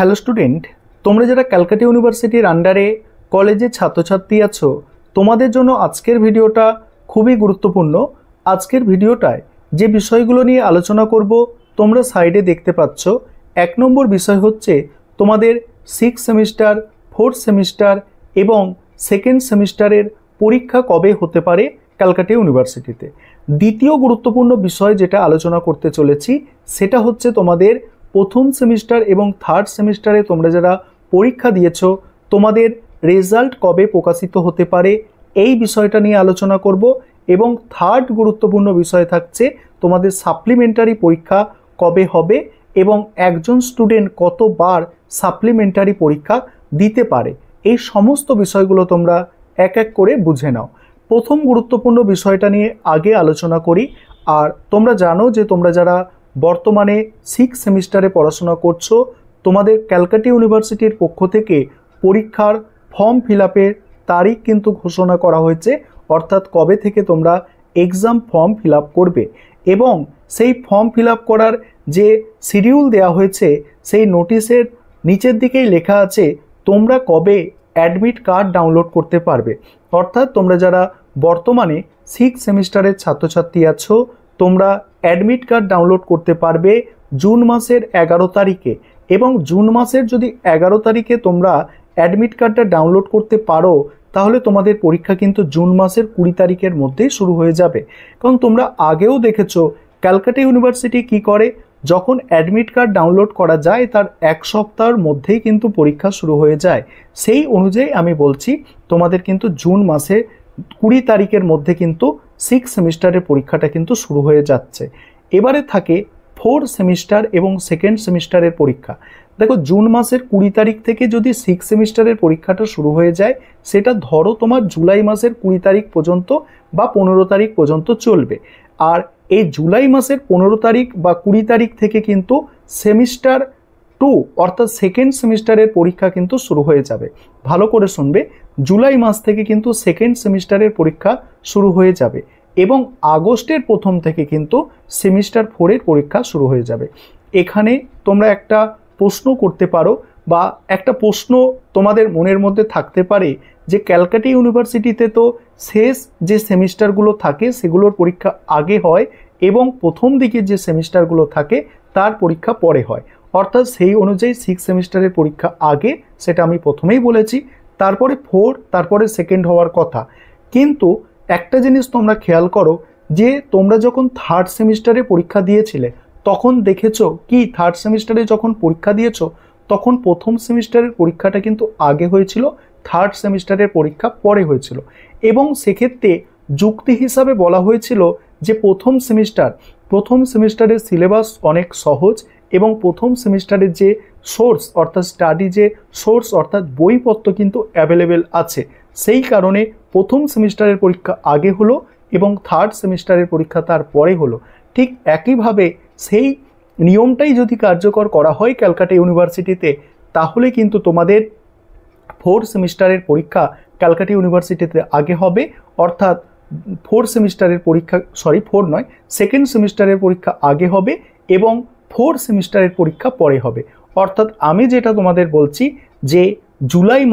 Hello student, তোমরা যারা ক্যালকাটা ইউনিভার্সিটির আন্ডারে কলেজে ছাত্রছাত্রী আছো, তোমাদের জন্য আজকের ভিডিওটা খুবই গুরুত্বপূর্ণ। আজকের ভিডিওটায় যে বিষয়গুলো নিয়ে আলোচনা করব তোমরা সাইডে দেখতে পাচ্ছ। 1 নম্বর বিষয় হচ্ছে তোমাদের 6 সেমিস্টার, 4th সেমিস্টার এবং 2nd সেমিস্টারের পরীক্ষা কবে হতে পারে ক্যালকাটা ইউনিভার্সিটিতে। দ্বিতীয় গুরুত্বপূর্ণ বিষয় যেটা আলোচনা করতে চলেছি সেটা হচ্ছে তোমাদের প্রথম সেমিস্টার এবং 3rd সেমিস্টারে তোমরা যারা পরীক্ষা দিয়েছো তোমাদের রেজাল্ট কবে প্রকাশিত হতে পারে এই বিষয়টা নিয়ে আলোচনা করব। এবং 3rd গুরুত্বপূর্ণ বিষয় থাকছে তোমাদের সাপ্লিমেন্টারি পরীক্ষা কবে হবে এবং একজন স্টুডেন্ট কতবার সাপ্লিমেন্টারি পরীক্ষা দিতে পারে। এই সমস্ত বিষয়গুলো তোমরা এক এক করে বুঝে নাও। প্রথম গুরুত্বপূর্ণ বিষয়টা নিয়ে আগে আলোচনা করি। আর তোমরা জানো যে তোমরা যারা বর্তমানে 6 সেমিস্টারে পড়াশোনা করছো তোমাদের ক্যালকাটা ইউনিভার্সিটির পক্ষ থেকে পরীক্ষার ফর্ম ফিল আপের তারিখ কিন্তু ঘোষণা করা হয়েছে, অর্থাৎ কবে থেকে তোমরা এক্সাম ফর্ম ফিল আপ করবে। এবং সেই ফর্ম ফিল আপ করার যে শিডিউল দেওয়া হয়েছে সেই নোটিশের নিচের দিকেই লেখা আছে তোমরা কবে অ্যাডমিট কার্ড ডাউনলোড করতে পারবে। অর্থাৎ তোমরা যারা বর্তমানে 6 সেমিস্টারের ছাত্রছাত্রী আছো তোমরা অ্যাডমিট কার্ড ডাউনলোড করতে পারবে জুন মাসের 11 তারিখে। এবং জুন মাসের যদি 11 তারিখে তোমরা অ্যাডমিট কার্ডটা ডাউনলোড করতে পারো তাহলে তোমাদের পরীক্ষা কিন্তু জুন মাসের 20 তারিখের মধ্যেই শুরু হয়ে যাবে। কারণ তোমরা আগেও দেখেছো ক্যালকাটা ইউনিভার্সিটি কি করে, যখন অ্যাডমিট কার্ড ডাউনলোড করা যায় তার 1 সপ্তাহের মধ্যেই কিন্তু পরীক্ষা শুরু হয়ে যায়। সেই অনুযায়ী আমি বলছি তোমাদের কিন্তু জুন মাসে 20 তারিখের মধ্যে কিন্তু 6 সেমিস্টারের পরীক্ষাটা কিন্তু শুরু হয়ে যাচ্ছে। এবারে থাকে 4 সেমিস্টার এবং 2nd সেমিস্টারের পরীক্ষা। দেখো জুন মাসের 20 তারিখ থেকে যদি 6 সেমিস্টারের পরীক্ষাটা শুরু হয়ে যায় সেটা ধরো তোমার জুলাই মাসের 20 তারিখ পর্যন্ত বা 15 তারিখ পর্যন্ত চলবে। আর এই জুলাই মাসের 15 তারিখ বা 20 তারিখ থেকে কিন্তু সেমিস্টার 2 অর্থাৎ 2nd সেমিস্টারের পরীক্ষা কিন্তু শুরু হয়ে যাবে। ভালো করে শুনবে, জুলাই মাস থেকে কিন্তু 2nd সেমিস্টারের পরীক্ষা শুরু হয়ে যাবে এবং আগস্টের প্রথম থেকে কিন্তু সেমিস্টার 4 এর পরীক্ষা শুরু হয়ে যাবে। এখানে তোমরা একটা প্রশ্ন করতে পারো বা একটা প্রশ্ন তোমাদের মনের মধ্যে থাকতে পারে যে ক্যালকাটা ইউনিভার্সিটিতে তো শেষ যে সেমিস্টারগুলো থাকে সেগুলোর পরীক্ষা আগে হয় এবং প্রথম দিকে যে সেমিস্টারগুলো থাকে তার পরীক্ষা পরে হয়। অর্থাৎ সেই অনুযায়ী 6 সেমিস্টারের পরীক্ষা আগে, সেটা আমি প্রথমেই বলেছি, তারপরে 4, তারপরে 2nd হওয়ার কথা। কিন্তু একটা জিনিস তোমরা খেয়াল করো যে তোমরা যখন 3rd সেমিস্টারে পরীক্ষা দিয়েছিলে তখন দেখেছো কি 3rd সেমিস্টারে যখন পরীক্ষা দিয়েছো তখন প্রথম সেমিস্টারের পরীক্ষাটা কিন্তু আগে হয়েছিল, 3rd সেমিস্টারের পরীক্ষা পরে হয়েছিল। এবং সেক্ষেত্রে যুক্তি হিসাবে বলা হয়েছিল যে প্রথম সেমিস্টারের সিলেবাস অনেক সহজ এবং প্রথম সেমিস্টারের যে সোর্স অর্থাৎ স্টাডি যে সোর্স অর্থাৎ বইপত্র কিন্তু অ্যাভেলেবেল আছে। সেই কারণে প্রথম সেমিস্টারের পরীক্ষা আগে হলো এবং 3rd সেমিস্টারের পরীক্ষা তার পরে হলো। ঠিক একইভাবে সেই নিয়মটাই যদি কার্যকর করা হয় ক্যালকাটা ইউনিভার্সিটিতে তাহলে কিন্তু তোমাদের 4 সেমিস্টারের পরীক্ষা ক্যালকাটা ইউনিভার্সিটিতে আগে হবে। অর্থাৎ 4 সেমিস্টারের পরীক্ষা 2nd সেমিস্টারের পরীক্ষা আগে হবে এবং 4 সেমিস্টারের পরীক্ষা পরে হবে। অর্থাৎ আমি যেটা তোমাদের বলছি যে জুলাই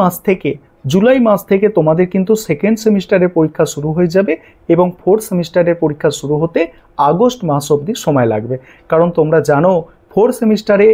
মাস থেকে তোমাদের কিন্তু 2nd সেমিস্টারের পরীক্ষা শুরু হয়ে যাবে এবং 4th সেমিস্টারের পরীক্ষা শুরু হতে আগস্ট মাস অবধি সময় লাগবে। কারণ তোমরা জানো 4 সেমিস্টারে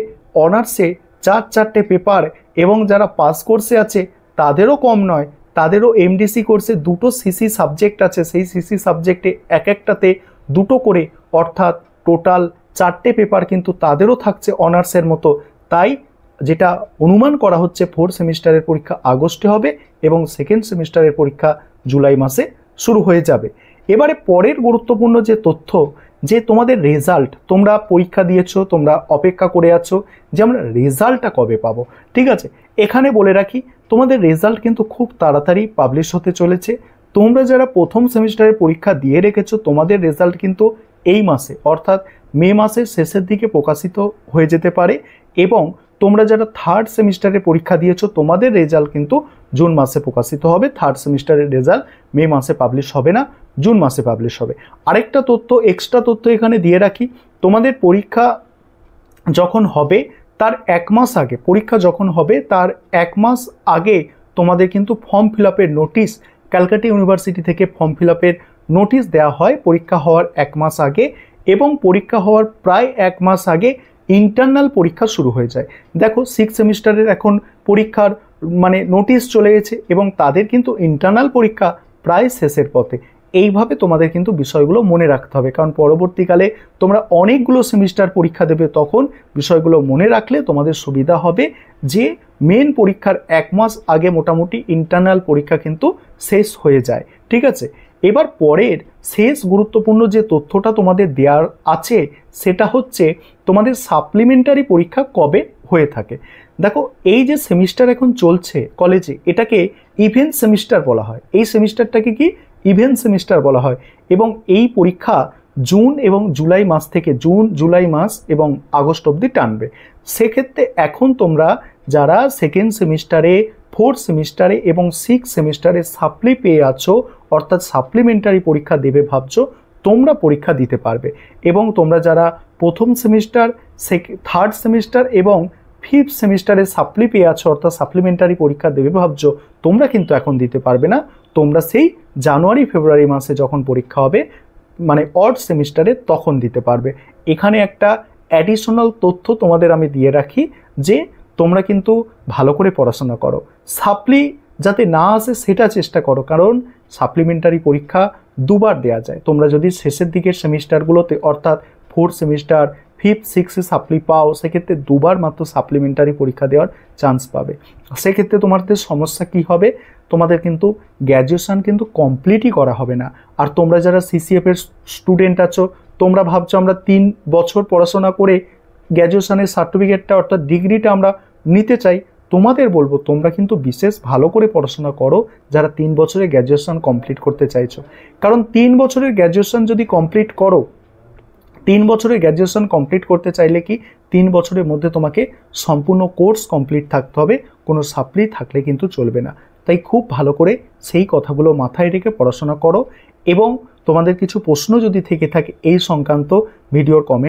অনার্সে 4-4টে পেপার এবং যারা পাস কোর্সে আছে তাদেরও কম নয়, তাদেরও এমডিসি কোর্সে 2টো সিসি সাবজেক্ট আছে, সেই সিসি সাবজেক্টে এক একটাতে 2টো করে, অর্থাৎ টোটাল 4টে পেপার কিন্তু তাদেরও থাকছে অনার্সের মতো। তাই যেটা অনুমান করা হচ্ছে 4 সেমিস্টারের পরীক্ষা আগস্টে হবে এবং 2nd সেমিস্টারের পরীক্ষা জুলাই মাসে শুরু হয়ে যাবে। এবারে পরের গুরুত্বপূর্ণ যে তথ্য যে তোমাদের রেজাল্ট, তোমরা পরীক্ষা দিয়েছো, তোমরা অপেক্ষা করে আছো যে আমরা রেজাল্টটা কবে পাবো। ঠিক আছে, এখানে বলে রাখি তোমাদের রেজাল্ট কিন্তু খুব তাড়াতাড়ি পাবলিশ হতে চলেছে। তোমরা যারা প্রথম সেমিস্টারের পরীক্ষা দিয়ে রেখেছো তোমাদের রেজাল্ট কিন্তু এই মাসে অর্থাৎ মে মাসের শেষের দিকে প্রকাশিত হয়ে যেতে পারে এবং তোমরা যারা 3rd সেমিস্টারে পরীক্ষা দিয়েছো তোমাদের রেজাল্ট কিন্তু জুন মাসে প্রকাশিত হবে। 3rd সেমিস্টারের রেজাল্ট মে মাসে পাবলিশ হবে না, জুন মাসে পাবলিশ হবে। আরেকটা তথ্য, এক্সট্রা তথ্য এখানে দিয়ে রাখি, তোমাদের পরীক্ষা যখন হবে তার 1 মাস আগে, পরীক্ষা যখন হবে তার 1 মাস আগে তোমাদের কিন্তু ফর্ম ফিল আপের নোটিশ, ক্যালকাটা ইউনিভার্সিটি থেকে ফর্ম ফিল আপের নোটিশ দেওয়া হয় পরীক্ষা হওয়ার 1 মাস আগে, এবং পরীক্ষা হওয়ার প্রায় 1 মাস আগে ইন্টারনাল পরীক্ষা শুরু হয়ে যায়। দেখো 6 সেমিস্টারের এখন পরীক্ষার মানে নোটিশ চলে গেছে এবং তাদের কিন্তু ইন্টারনাল পরীক্ষা প্রায় শেষের পথে। এইভাবে তোমাদের কিন্তু বিষয়গুলো মনে রাখতে হবে, কারণ পরবর্তীকালে তোমরা অনেকগুলো সেমিস্টার পরীক্ষা দেবে, তখন বিষয়গুলো মনে রাখলে তোমাদের সুবিধা হবে যে মেন পরীক্ষার 1 মাস আগে মোটামুটি ইন্টারনাল পরীক্ষা কিন্তু শেষ হয়ে যায়। ঠিক আছে, এবার পরের শেষ গুরুত্বপূর্ণ যে তথ্যটা তোমাদের দেওয়ার আছে সেটা হচ্ছে তোমাদের সাপ্লিমেন্টারি পরীক্ষা কবে হয়ে থাকে। দেখো এই যে সেমিস্টার এখন চলছে কলেজে, এটাকে ইভেন্ট সেমিস্টার বলা হয়। এই সেমিস্টারটাকে কি ইভেন্ট সেমিস্টার বলা হয়, এবং এই পরীক্ষা জুন এবং জুলাই মাস থেকে, জুন জুলাই মাস এবং আগস্ট অবধি টানবে। সেক্ষেত্রে এখন তোমরা যারা 2nd সেমিস্টারে, 4th সেমিস্টারে এবং 6th সেমিস্টারে সাপ্লি পেয়ে আছো, অর্থাৎ সাপ্লিমেন্টারি পরীক্ষা দেবে ভাবছো, তোমরা পরীক্ষা দিতে পারবে। এবং তোমরা যারা প্রথম সেমিস্টার, 3rd সেমিস্টার এবং 5th সেমিস্টারে সাপ্লি পেয়ে আছো, অর্থাৎ সাপ্লিমেন্টারি পরীক্ষা দেবে ভাবছো, তোমরা কিন্তু এখন দিতে পারবে না। তোমরা সেই জানুয়ারি ফেব্রুয়ারি মাসে যখন পরীক্ষা হবে, মানে অড সেমিস্টারে, তখন দিতে পারবে। এখানে একটা অ্যাডিশনাল তথ্য তোমাদের আমি দিয়ে রাখি যে তোমরা কিন্তু ভালো করে পড়াশোনা করো, সাপ্লি যাতে না আসে সেটা চেষ্টা করো, কারণ সাপ্লিমেন্টারি পরীক্ষা দুবার দেওয়া যায়। তোমরা যদি শেষের দিকের সেমিস্টারগুলোতে, অর্থাৎ 4th সেমিস্টার, 5th 6th সাপ্লি পাও, সেক্ষেত্রে দুবার মাত্র সাপ্লিমেন্টারি পরীক্ষা দেওয়ার চান্স পাবে। সেক্ষেত্রে তোমাদের সমস্যা কি হবে, তোমাদের কিন্তু গ্র্যাজুয়েশন কিন্তু কমপ্লিটই করা হবে না। আর তোমরা যারা সিসিএফ এর স্টুডেন্ট আছো, তোমরা ভাবছো আমরা 3 বছর পড়াশোনা করে গ্র্যাজুয়েশনের সার্টিফিকেটটা, অর্থাৎ ডিগ্রিটা আমরা নিতে চাই। তোমাদের বলবো তোমরা কিন্তু বিশেষ ভালো করে পড়াশোনা করো যারা 3 বছরে গ্র্যাজুয়েশন কমপ্লিট করতে চাইছো, কারণ 3 বছরের গ্র্যাজুয়েশন যদি কমপ্লিট করো, 3 বছরের গ্র্যাজুয়েশন কমপ্লিট করতে চাইলে কি 3 বছরের মধ্যে তোমাকে সম্পূর্ণ কোর্স কমপ্লিট থাকতে হবে, কোনো সাপ্লি থাকলে কিন্তু চলবে না। তাই খুব ভালো করে সেই কথাগুলো মাথায় রেখে পড়াশোনা করো, এবং তোমাদের কিছু প্রশ্ন যদি থেকে থাকে এই সংক্রান্ত ভিডিওর কমেন্ট